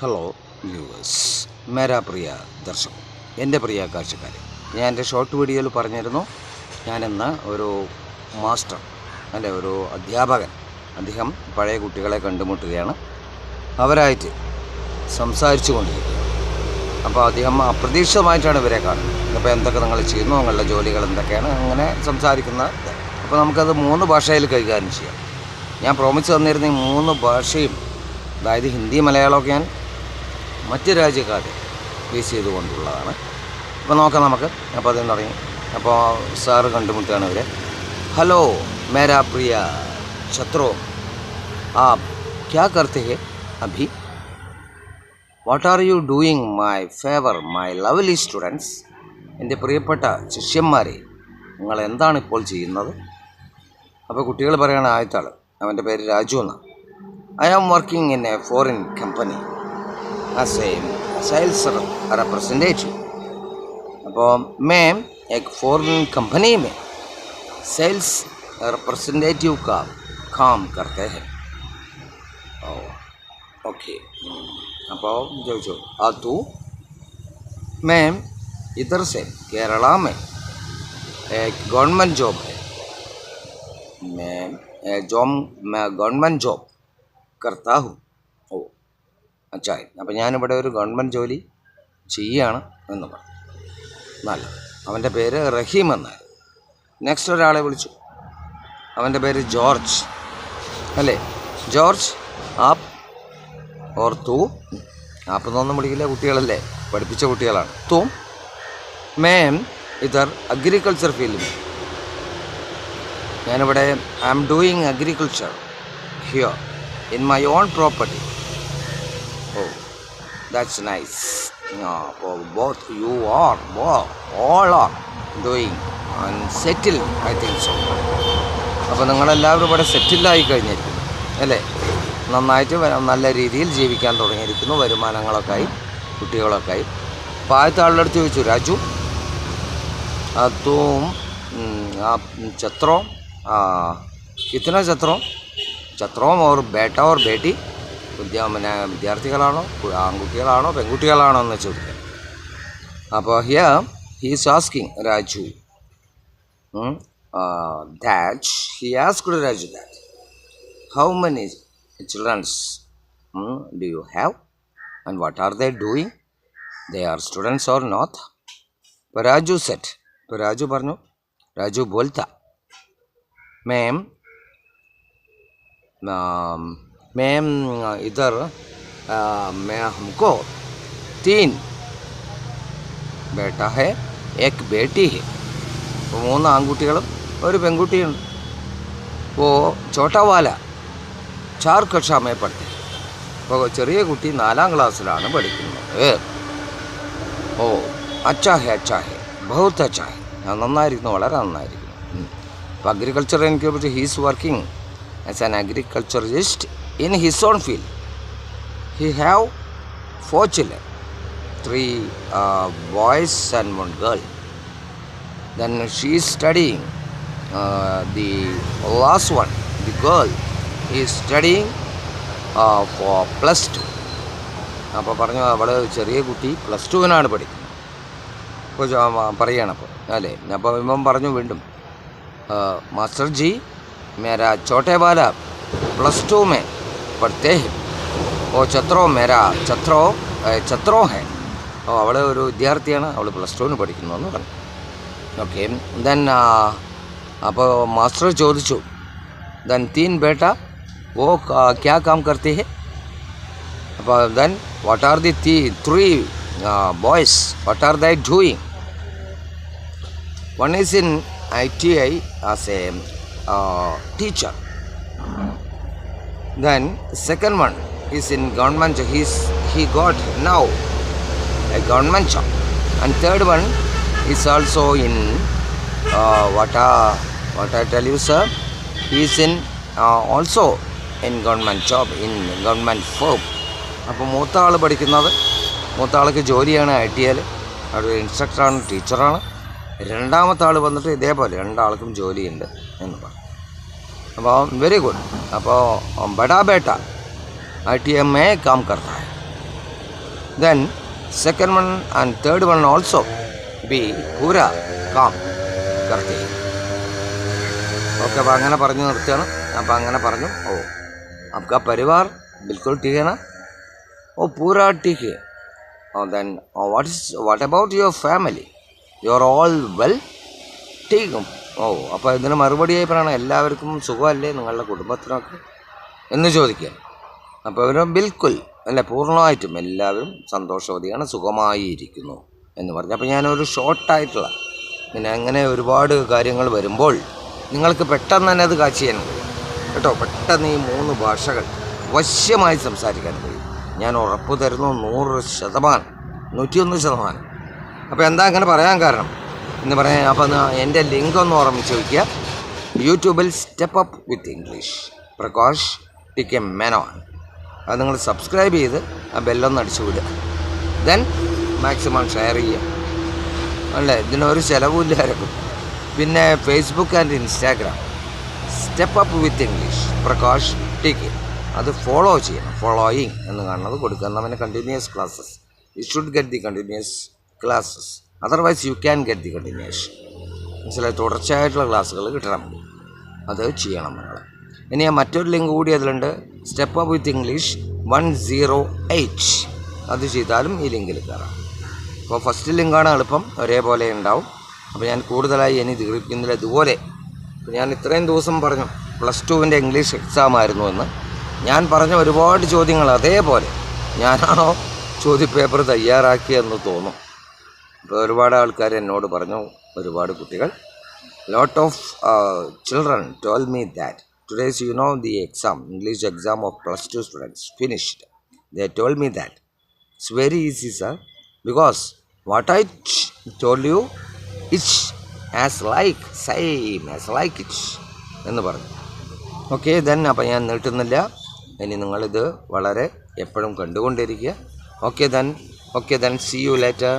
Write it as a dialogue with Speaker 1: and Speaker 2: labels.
Speaker 1: Hello viewers, മേരാ പ്രിയ ദർശക്, എൻ്റെ പ്രിയ കാഴ്ചക്കാരെ, ഞാൻ എൻ്റെ ഷോർട്ട് വീഡിയോയിൽ പറഞ്ഞിരുന്നു, ഞാനിന്ന് ഒരു മാസ്റ്റർ അല്ലെ ഒരു അധ്യാപകൻ, അദ്ദേഹം പഴയ കുട്ടികളെ കണ്ടുമുട്ടുകയാണ്, അവരായിട്ട് സംസാരിച്ചു കൊണ്ടിരിക്കുകയാണ്. അപ്പോൾ അദ്ദേഹം അപ്രതീക്ഷിതമായിട്ടാണ് ഇവരെ കാണുന്നത്. അപ്പോൾ എന്തൊക്കെ നിങ്ങൾ ചെയ്യുന്നു, നിങ്ങളുടെ ജോലികൾ എന്തൊക്കെയാണ്, അങ്ങനെ സംസാരിക്കുന്നത്. അപ്പോൾ നമുക്കത് 3 ഭാഷയിൽ കൈകാര്യം ചെയ്യാം. ഞാൻ പ്രോമിസ് തന്നിരുന്ന ഈ 3 ഭാഷയും, അതായത് ഹിന്ദി മലയാളമൊക്കെ ഞാൻ മറ്റ് രാജ്യക്കാരെ ബേസ് ചെയ്തുകൊണ്ടുള്ളതാണ്. അപ്പോൾ നോക്കാം നമുക്ക്. അപ്പോൾ അതിന് തുടങ്ങി. അപ്പോൾ സാറ് കണ്ടുമുട്ടുകയാണ് ഇവരെ. ഹലോ മേരാ പ്രിയ ഛത്രോ, ആപ് ക്യാ കർത്തെ ഹെ അഭി? What are you doing my favour my lovely students? എൻ്റെ പ്രിയപ്പെട്ട ശിഷ്യന്മാരെ, നിങ്ങൾ എന്താണ് ഇപ്പോൾ ചെയ്യുന്നത്? അപ്പോൾ കുട്ടികൾ പറയുകയാണ്, ആദ്യത്തെ ആൾ, അവൻ്റെ പേര് രാജു എന്നാണ്. I am working in a foreign company as a sales representative. അപ്പോൾ मैम एक फॉरेन कंपनी में सेल्स रिप्रेजेंटेटिव का काम करते हैं. ओके. അപ്പോൾ ചോദിച്ചു, ആ तू? मैम इधर से केरला में एक गवर्नमेंट जॉब है. मैं गवर्नमेंट जॉब करता हूँ. ഓ അച്ഛാ, അപ്പോൾ ഞാനിവിടെ ഒരു ഗവൺമെൻറ് ജോലി ചെയ്യുകയാണ് എന്ന് പറഞ്ഞു. നല്ല, അവൻ്റെ പേര് റഹീം എന്നായിരുന്നു. നെക്സ്റ്റ് ഒരാളെ വിളിച്ചു, അവൻ്റെ പേര് ജോർജ് അല്ലേ. ജോർജ്, ആപ്പ് ഓർ തൂ? ആപ്പെന്നൊന്നും വിളിക്കില്ല, കുട്ടികളല്ലേ, പഠിപ്പിച്ച കുട്ടികളാണ്. തൂ? മേം ഇതർ അഗ്രികൾച്ചർ ഫീൽഡ്. ഞാനിവിടെ I am doing agriculture here in my own property. Oh, that's nice. Both you are, all are doing and settled, I think so. അപ്പോൾ നിങ്ങളെല്ലാവരും ഇവിടെ സെറ്റിൽഡായി കഴിഞ്ഞിരിക്കുന്നു അല്ലേ, നന്നായിട്ട് നല്ല രീതിയിൽ ജീവിക്കാൻ തുടങ്ങിയിരിക്കുന്നു, വരുമാനങ്ങളൊക്കെ ആയി, കുട്ടികളൊക്കെ ആയി. അപ്പോൾ ആദ്യത്തെ ആളുടെ അടുത്ത് ചോദിച്ചു, രാജു तुम छत्रों कितना छत्रों और बेटा और बेटी വിദ്യാർത്ഥികളാണോ, ആൺകുട്ടികളാണോ പെൺകുട്ടികളാണോ എന്ന് ചോദിക്കാം. അപ്പോൾ here he is asking Raju that he asked Raju that how many children do you have and what are they doing? They are students or not? But Raju said, तो राजू പറഞ്ഞു, राजू बोलता, मैम इधर मैं हमको 3 बेटा है, एक बेटी है. അപ്പോൾ 3 ആൺകുട്ടികളും ഒരു പെൺകുട്ടിയുണ്ട്. वो छोटा वाला 4 कक्षा में पढ़ते. അപ്പോൾ ചെറിയ കുട്ടി 4ാം ക്ലാസ്സിലാണ് പഠിക്കുന്നത്. ഓ അച്ഛാ ഹെ ബഹുത്ത് അച്ഛാ ഹെ, നന്നായിരിക്കുന്നു, വളരെ നന്നായിരിക്കുന്നു. അപ്പോൾ അഗ്രികൾച്ചർ എനിക്ക് പറ്റി, he's working as an agriculturist in his own field. He have 4 children, 3 boys and 1 girl. Then she is studying, the last one, the girl, is studying for +2. അപ്പോൾ പറഞ്ഞു, അവൾ ചെറിയ കുട്ടി +2-നാണ് പഠിക്കുന്നത്. അപ്പോൾ പറയുകയാണ് അപ്പോൾ അല്ലേ. അപ്പോൾ ഇവൻ പറഞ്ഞു വീണ്ടും, മാസ്റ്റർ ജി मेरा छोटे वाला +2 में पढ़ते हैं. वो छत्रो है. അപ്പോൾ അവൾ ഒരു വിദ്യാർത്ഥിയാണ്, അവൾ +2-ന് പഠിക്കുന്നു എന്ന് പറഞ്ഞു. ഓക്കെ. ദെൻ അപ്പോൾ മാസ്റ്റർ ചോദിച്ചു, ദെൻ 3 बेटा वो क्या काम करते हैं? അപ്പോൾ then what are the 3 boys, what are they doing? One is in ITI as a teacher. Then second one is in government. He got now a government job. And third one is also in what I tell you sir, he is in also in government job, in government firm. അപ്പോൾ മൂത്ത ആൾ പഠിക്കുന്നത്, മൂത്ത ആൾക്ക് ജോലിയാണ് ITIയിൽ, അവിടെ ഇൻസ്ട്രക്ടറാണ്, ടീച്ചറാണ്. രണ്ടാമത്തെ ആൾ വന്നിട്ട് ഇതേപോലെ 2 ആൾക്കും ജോലിയുണ്ട് എന്ന് പറഞ്ഞു. അപ്പോൾ വെരി ഗുഡ്. അപ്പോൾ बड़ा बेटा ITI में काम करता है. Then second one and third one also be pura calm करते हैं. ओके, अब അങ്ങനെ പറഞ്ഞു നിർത്തുകയാണ്. അപ്പം അങ്ങനെ പറഞ്ഞു. ഓ आपका परिवार बिल्कुल ठीक है ना? ओ पूरा ठीक है. then what about your family? You are all well? ठीक. ഓ അപ്പോൾ ഇതിന് മറുപടിയായി പറയണം, എല്ലാവർക്കും സുഖമല്ലേ നിങ്ങളുടെ കുടുംബത്തിനൊക്കെ എന്ന് ചോദിക്കുക. അപ്പോൾ അവർ ബിൽക്കുൽ അല്ല, പൂർണ്ണമായിട്ടും എല്ലാവരും സന്തോഷവതിയാണ്, സുഖമായിരിക്കുന്നു എന്ന് പറഞ്ഞു. അപ്പോൾ ഞാനൊരു ഷോർട്ടായിട്ടുള്ള പിന്നെ അങ്ങനെ ഒരുപാട് കാര്യങ്ങൾ വരുമ്പോൾ നിങ്ങൾക്ക് പെട്ടെന്ന് തന്നെ അത് കാച്ച് ചെയ്യാൻ കഴിയും കേട്ടോ. പെട്ടെന്ന് ഈ 3 ഭാഷകൾ വശ്യമായി സംസാരിക്കാൻ കഴിയും. ഞാൻ ഉറപ്പ് തരുന്നു 100%, 101%. അപ്പോൾ എന്താ അങ്ങനെ പറയാൻ കാരണം എന്ന് പറയാൻ, അപ്പോൾ എൻ്റെ ലിങ്ക് ഒന്ന് ഓർമ്മിച്ച് വയ്ക്കുക. യൂട്യൂബിൽ step up with English Prakash TK Menon. അത് നിങ്ങൾ സബ്സ്ക്രൈബ് ചെയ്ത് ആ ബെല്ലൊന്ന് അടിച്ചു വിടുക. ദെൻ മാക്സിമം ഷെയർ ചെയ്യുക അല്ലേ, ഇതിനൊരു ചിലവുമില്ല ആർക്കും. പിന്നെ Facebook and Instagram step up with English Prakash TK, അത് ഫോളോ ചെയ്യണം. ഫോളോയിങ് എന്ന് കാണുന്നത് കൊടുക്കുക. നമ്മുടെ continuous classes, you should get the continuous classes, otherwise you can get the continuation. മനസ്സിലായി? തുടർച്ചയായിട്ടുള്ള ക്ലാസ്സുകൾ കിട്ടണം, അത് ചെയ്യണം നിങ്ങൾ. ഇനി ഞാൻ മറ്റൊരു ലിങ്ക് കൂടി അതിലുണ്ട്, സ്റ്റെപ്പ് അപ്പ് വിത്ത് ഇംഗ്ലീഷ് 108. അത് ചെയ്താലും ഈ ലിങ്കിൽ കയറാം. അപ്പോൾ ഫസ്റ്റ് ലിങ്കാണ് എളുപ്പം, ഒരേപോലെ ഉണ്ടാവും. അപ്പോൾ ഞാൻ കൂടുതലായി ഇനി ദീർഘിക്കുന്നില്ല. ഇതുപോലെ ഞാൻ ഇത്രയും ദിവസം പറഞ്ഞു +2 ഇംഗ്ലീഷ് എക്സാം ആയിരുന്നു എന്ന്. ഞാൻ പറഞ്ഞ ഒരുപാട് ചോദ്യങ്ങൾ അതേപോലെ ഞാനാണോ ചോദ്യപേപ്പർ തയ്യാറാക്കിയെന്ന് തോന്നും. ഇപ്പോൾ ഒരുപാട് ആൾക്കാർ എന്നോട് പറഞ്ഞു, ഒരുപാട് കുട്ടികൾ, lot of children told me that today's the exam, English exam of +2 students finished. They told me that it's very easy, sir, because what I told you, it's same as like it എന്ന് പറഞ്ഞു. Okay, then അപ്പം ഞാൻ നീട്ടുന്നില്ല. ഇനി നിങ്ങളിത് വളരെ എപ്പോഴും കണ്ടുകൊണ്ടിരിക്കുക. Okay then see you later.